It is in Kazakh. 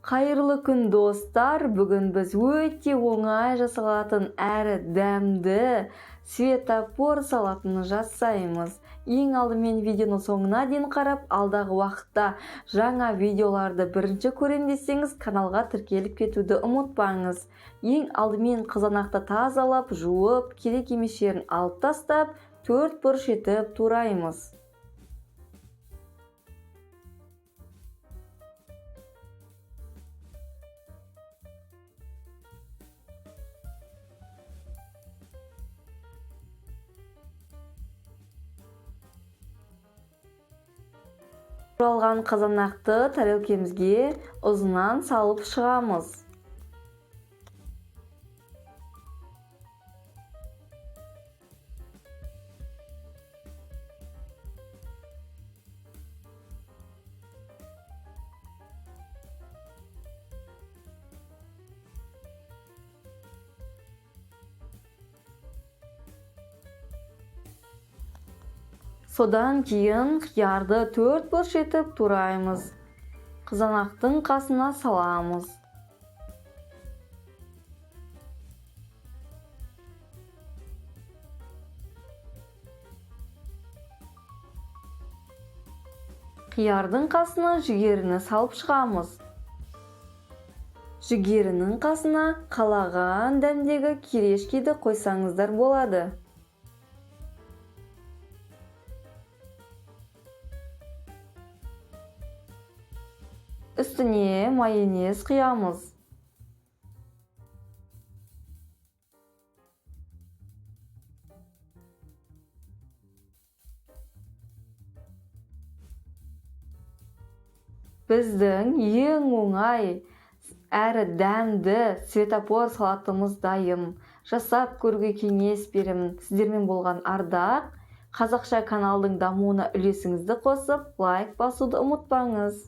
Қайырлы күн достар, бүгін біз өте оңай жасалатын әрі дәмді светофор салатын жасаймыз. Ең алдымен видеоны соңына дейін қарап, алдағы уақытта жаңа видеоларды бірінші көрем десеңіз, каналға тіркеліп кетуді ұмытпаңыз. Ең алдымен қызанақты тазалап, жуып, керек емес жерін алып тастап, 4 бұрыш етіп тураймыз. Туралған қызанақты тарелкемізге ұзынан салып шығамыз. Содан кейін қиярды 4 бұрыш етіп тураймыз. Қызанақтың қасына саламыз. Қиярдың қасына жүгеріні салып шығамыз. Жүгерінің қасына қалаған дәмдегі керешкені қойсаңыздар болады. Үстіне майонез құямыз. Біздің ең оңай әрі дәмді светофор салатымыз дайын. Жасап көруге кеңес беремін. Сіздермен болған Ардақ. Қазақша каналдың дамуына үлесіңізді қосып, лайк басуды ұмытпаңыз.